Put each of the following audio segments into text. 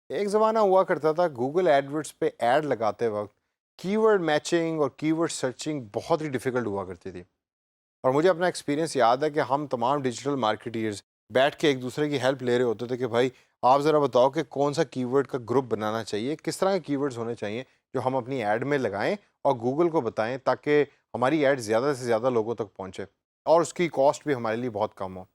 एक ज़माना हुआ करता था गूगल एडवर्ड्स पे ऐड लगाते वक्त कीवर्ड मैचिंग और कीवर्ड सर्चिंग बहुत ही डिफ़िकल्ट हुआ करती थी। और मुझे अपना एक्सपीरियंस याद है कि हम तमाम डिजिटल मार्केटियर्स बैठ के एक दूसरे की हेल्प ले रहे होते थे कि भाई आप ज़रा बताओ कि कौन सा कीवर्ड का ग्रुप बनाना चाहिए, किस तरह के कीवर्ड्स होने चाहिए जो हम अपनी ऐड में लगाएं और गूगल को बताएं ताकि हमारी ऐड ज़्यादा से ज़्यादा लोगों तक पहुंचे और उसकी कॉस्ट भी हमारे लिए बहुत कम हो।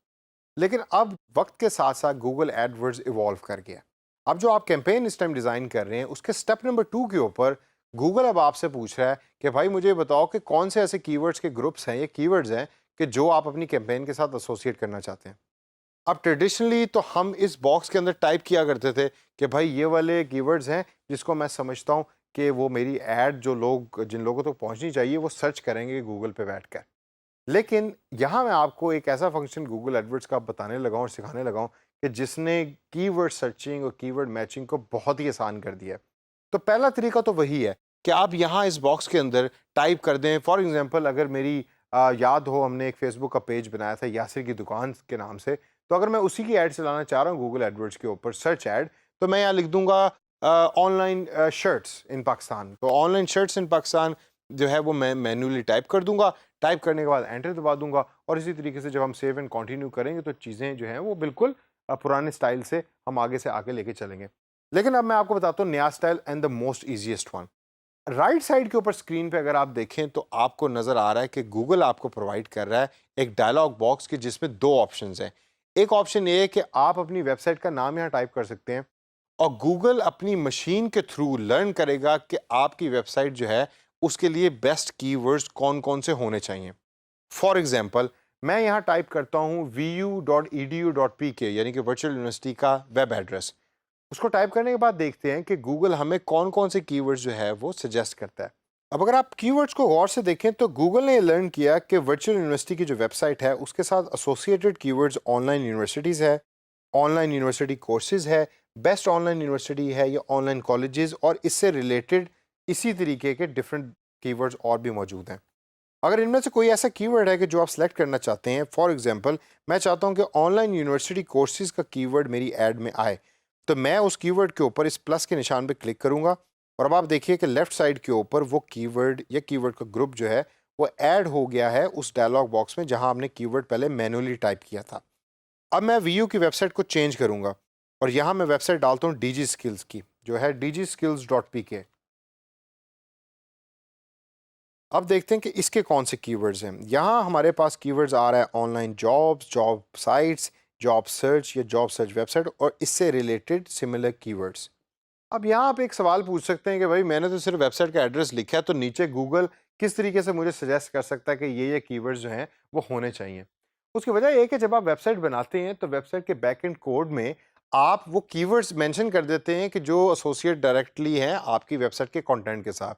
लेकिन अब वक्त के साथ साथ गूगल एडवर्ड्स इवॉल्व कर गया। अब जो आप कैंपेन इस टाइम डिज़ाइन कर रहे हैं उसके स्टेप नंबर 2 के ऊपर गूगल अब आपसे पूछ रहा है कि भाई मुझे बताओ कि कौन से ऐसे कीवर्ड्स के ग्रुप्स हैं या कीवर्ड्स हैं कि जो आप अपनी कैंपेन के साथ एसोसिएट करना चाहते हैं। अब ट्रेडिशनली तो हम इस बॉक्स के अंदर टाइप किया करते थे कि भाई ये वाले कीवर्ड्स हैं जिसको मैं समझता हूँ कि वो मेरी ऐड जो लोग जिन लोगों तक पहुंचनी चाहिए वो सर्च करेंगे गूगल पे बैठकर। लेकिन यहाँ मैं आपको एक ऐसा फंक्शन गूगल एडवर्ड्स का बताने लगा हूँ और सिखाने लगा हूँ कि जिसने कीवर्ड सर्चिंग और कीवर्ड मैचिंग को बहुत ही आसान कर दिया है। तो पहला तरीका तो वही है कि आप यहाँ इस बॉक्स के अंदर टाइप कर दें। फॉर एग्जांपल अगर मेरी याद हो हमने एक फेसबुक का पेज बनाया था यासिर की दुकान के नाम से, तो अगर मैं उसी की ऐड चलाना चाह रहा हूँ गूगल एडवर्ड्स के ऊपर सर्च ऐड, तो मैं यहाँ लिख दूंगा ऑनलाइन शर्ट्स इन पाकिस्तान। तो ऑनलाइन शर्ट्स इन पाकिस्तान जो है वो मैं मैन्युअली टाइप कर दूंगा। टाइप करने के बाद एंटर दबा दूंगा और इसी तरीके से जब हम सेव एंड कंटिन्यू करेंगे तो चीज़ें जो हैं वो बिल्कुल पुराने स्टाइल से हम आगे से आगे लेके चलेंगे। लेकिन अब मैं आपको बताता हूँ नया style and the most easiest one. Right side के ऊपर स्क्रीन पे अगर आप देखें तो आपको नज़र आ रहा है कि गूगल आपको प्रोवाइड कर रहा है एक डायलॉग बॉक्स की जिसमें दो ऑप्शंस हैं। एक ऑप्शन ये है कि आप अपनी वेबसाइट का नाम यहाँ टाइप कर सकते हैं और गूगल अपनी मशीन के थ्रू लर्न करेगा कि आपकी वेबसाइट जो है उसके लिए बेस्ट कीवर्ड्स कौन कौन से होने चाहिए। फॉर एग्जाम्पल मैं यहाँ टाइप करता हूँ vu.edu.pk यानी कि वर्चुअल यूनिवर्सिटी का वेब एड्रेस। उसको टाइप करने के बाद देखते हैं कि गूगल हमें कौन कौन से कीवर्ड्स जो है वो सजेस्ट करता है। अब अगर आप कीवर्ड्स को गौर से देखें तो गूगल ने लर्न किया कि वर्चुअल यूनिवर्सिटी की जो वेबसाइट है उसके साथ एसोसिएटेड कीवर्ड्स ऑनलाइन यूनिवर्सिटीज़ है, ऑनलाइन यूनिवर्सिटी कोर्सेज है, बेस्ट ऑनलाइन यूनिवर्सिटी है या ऑनलाइन कॉलेजेस और इससे रिलेटेड इसी तरीके के डिफरेंट कीवर्ड्स और भी मौजूद हैं। अगर इनमें से कोई ऐसा कीवर्ड है कि जो आप सेलेक्ट करना चाहते हैं, फॉर एग्जांपल मैं चाहता हूं कि ऑनलाइन यूनिवर्सिटी कोर्सेज का कीवर्ड मेरी ऐड में आए, तो मैं उस कीवर्ड के ऊपर इस प्लस के निशान पर क्लिक करूंगा और अब आप देखिए कि लेफ्ट साइड के ऊपर वो कीवर्ड या कीवर्ड का ग्रुप जो है वो ऐड हो गया है उस डायलॉग बॉक्स में जहां आपने कीवर्ड पहले मैनुअली टाइप किया था। अब मैं वीयू की वेबसाइट को चेंज करूंगा और यहाँ मैं वेबसाइट डालता हूँ डीजी स्किल्स की, जो है dgskills.pk। अब देखते हैं कि इसके कौन से कीवर्ड्स हैं। यहाँ हमारे पास कीवर्ड्स आ रहा है online jobs, job sites, job search या जॉब सर्च वेबसाइट और इससे रिलेटेड सिमिलर कीवर्ड्स। अब यहाँ आप एक सवाल पूछ सकते हैं कि भाई मैंने तो सिर्फ वेबसाइट का एड्रेस लिखा है, तो नीचे गूगल किस तरीके से मुझे सजेस्ट कर सकता है कि ये कीवर्ड्स जो हैं वो होने चाहिए। उसकी वजह ये है कि जब आप वेबसाइट बनाते हैं तो वेबसाइट के बैक एंड कोड में आप वो कीवर्ड्स मेंशन कर देते हैं कि जो एसोसिएट डायरेक्टली हैं आपकी वेबसाइट के कंटेंट के साथ,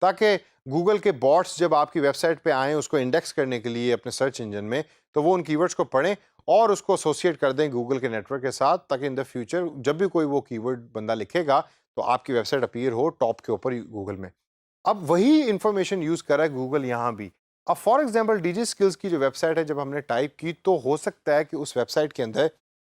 ताकि गूगल के बॉट्स जब आपकी वेबसाइट पे आएँ उसको इंडेक्स करने के लिए अपने सर्च इंजन में, तो वो उन कीवर्ड्स को पढ़ें और उसको एसोसिएट कर दें गूगल के नेटवर्क के साथ, ताकि इन द फ्यूचर जब भी कोई वो कीवर्ड बंदा लिखेगा तो आपकी वेबसाइट अपीयर हो टॉप के ऊपर गूगल में। अब वही इंफॉर्मेशन यूज़ कर रहा है गूगल यहाँ भी। अब फॉर एग्जांपल डीजी स्किल्स की जो वेबसाइट है जब हमने टाइप की तो हो सकता है कि उस वेबसाइट के अंदर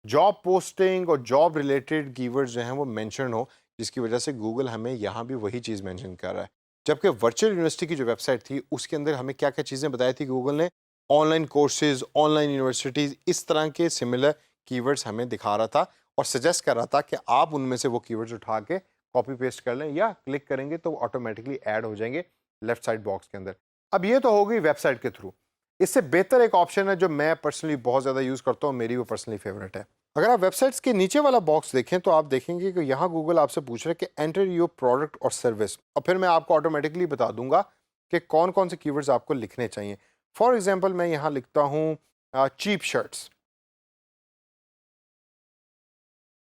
जॉब पोस्टिंग और जॉब रिलेटेड कीवर्ड्स जो हैं वो मेंशन हो, जिसकी वजह से गूगल हमें यहाँ भी वही चीज़ मेंशन कर रहा है। जबकि वर्चुअल यूनिवर्सिटी की जो वेबसाइट थी उसके अंदर हमें क्या-क्या चीज़ें बताई थी गूगल ने, ऑनलाइन कोर्सेज़, ऑनलाइन यूनिवर्सिटीज़, इस तरह के सिमिलर कीवर्ड्स हमें दिखा रहा था और सजेस्ट कर रहा था कि आप उनमें से वो कीवर्ड्स उठा के कॉपी पेस्ट कर लें या क्लिक करेंगे तो ऑटोमेटिकली ऐड हो जाएंगे लेफ्ट साइड बॉक्स के अंदर। अब ये तो हो गई वेबसाइट के थ्रू। इससे बेहतर एक ऑप्शन है जो मैं पर्सनली बहुत ज़्यादा यूज़ करता हूँ, मेरी वो पर्सनली फेवरेट है। अगर आप वेबसाइट्स के नीचे वाला बॉक्स देखें तो आप देखेंगे कि यहाँ गूगल आपसे पूछ रहा है कि एंटर योर प्रोडक्ट और सर्विस, और फिर मैं आपको ऑटोमेटिकली बता दूंगा कि कौन कौन से कीवर्ड्स आपको लिखने चाहिए। फॉर एग्जांपल मैं यहाँ लिखता हूँ चीप शर्ट्स।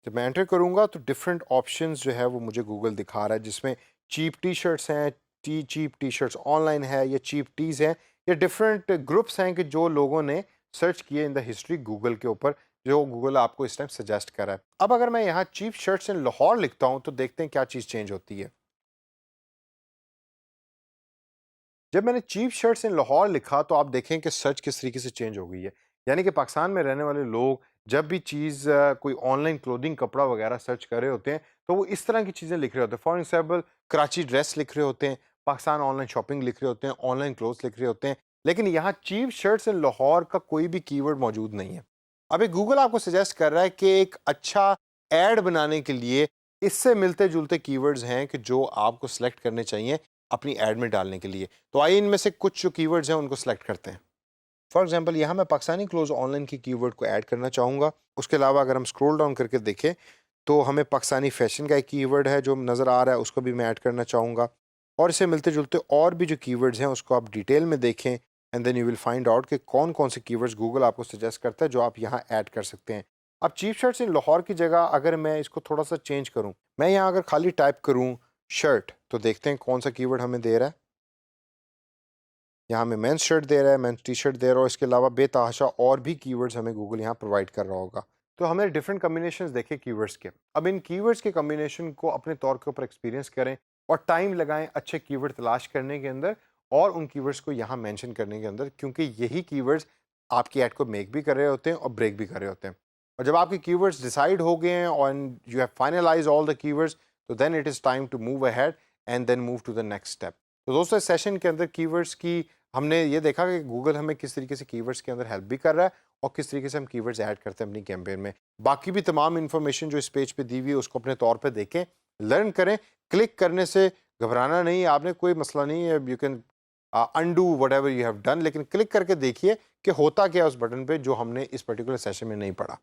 जब मैं एंटर करूँगा तो डिफरेंट ऑप्शंस जो है वो मुझे गूगल दिखा रहा है, जिसमें चीप टी शर्ट्स हैं, चीप टी शर्ट्स ऑनलाइन है या चीप टीज़ हैं, या डिफरेंट ग्रुप्स हैं कि जो लोगों ने सर्च किए इन द हिस्ट्री गूगल के ऊपर, जो गूगल आपको इस टाइम सजेस्ट कर रहा है। अब अगर मैं यहाँ चीप शर्ट्स इन लाहौर लिखता हूँ तो देखते हैं क्या चीज़ चेंज होती है। जब मैंने चीप शर्ट्स इन लाहौर लिखा तो आप देखें कि सर्च किस तरीके से चेंज हो गई है। यानी कि पाकिस्तान में रहने वाले लोग जब भी चीज़ कोई ऑनलाइन क्लोथिंग कपड़ा वगैरह सर्च कर रहे होते हैं तो वो इस तरह की चीज़ें लिख रहे होते हैं। फॉर एग्जाम्पल कराची ड्रेस लिख रहे होते हैं, पाकिस्तान ऑनलाइन शॉपिंग लिख रहे होते हैं, ऑनलाइन क्लोथ्स लिख रहे होते हैं, लेकिन यहाँ चीप शर्ट्स इन लाहौर का कोई भी कीवर्ड मौजूद नहीं है। अभी गूगल आपको सजेस्ट कर रहा है कि एक अच्छा ऐड बनाने के लिए इससे मिलते जुलते कीवर्ड्स हैं कि जो आपको सेलेक्ट करने चाहिए अपनी ऐड में डालने के लिए। तो आइए इनमें से कुछ जो कीवर्ड्स हैं उनको सेलेक्ट करते हैं। फॉर एग्जांपल यहाँ मैं पाकिस्तानी क्लोथ्स ऑनलाइन की कीवर्ड को ऐड करना चाहूँगा। उसके अलावा अगर हम स्क्रॉल डाउन करके देखें तो हमें पाकिस्तानी फैशन का एक कीवर्ड है जो नज़र आ रहा है, उसको भी मैं ऐड करना चाहूँगा। और इससे मिलते जुलते और भी जो कीवर्ड्स हैं उसको आप डिटेल में देखें and then you will find out कि कौन कौन से कीवर्ड्स गूगल आपको सजेस्ट करता है जो आप यहाँ ऐड कर सकते हैं। अब चीप शर्ट्स इन लाहौर की जगह अगर मैं इसको थोड़ा सा चेंज करूँ, मैं यहाँ अगर खाली टाइप करूँ शर्ट, तो देखते हैं कौन सा कीवर्ड हमें दे रहा है। यहाँ हमें मेंस शर्ट दे रहा है, मेंस टी शर्ट दे रहा है और इसके अलावा बेतहाशा और भी कीवर्ड्स हमें गूगल यहाँ प्रोवाइड कर रहा होगा। तो हमें डिफरेंट कम्बिनेशंस देखे कीवर्ड्स के। अब इन कीवर्ड्स के कम्बिनेशन को अपने तौर के ऊपर एक्सपीरियंस करें और टाइम लगाएं अच्छे कीवर्ड तलाश करने के अंदर और उन कीवर्ड्स को यहाँ मेंशन करने के अंदर, क्योंकि यही कीवर्ड्स आपकी ऐड को मेक भी कर रहे होते हैं और ब्रेक भी कर रहे होते हैं। और जब आपके कीवर्ड्स डिसाइड हो गए हैं और you have finalise all the keywords, तो then it is time to move ahead and then move to the next step. तो दोस्तों इस सेशन के अंदर कीवर्ड्स की हमने ये देखा कि गूगल हमें किस तरीके से कीवर्ड्स के अंदर हेल्प भी कर रहा है और किस तरीके से हम कीवर्ड्स ऐड करते हैं अपनी कैंपेन में। बाकी भी तमाम इन्फॉर्मेशन जो इस पेज पे दी हुई है उसको अपने तौर पे देखें, लर्न करें। क्लिक करने से घबराना नहीं है, आपने कोई मसला नहीं है, you can undo whatever you have done, लेकिन क्लिक करके देखिए कि होता क्या है उस बटन पे जो हमने इस पर्टिकुलर सेशन में नहीं पढ़ा।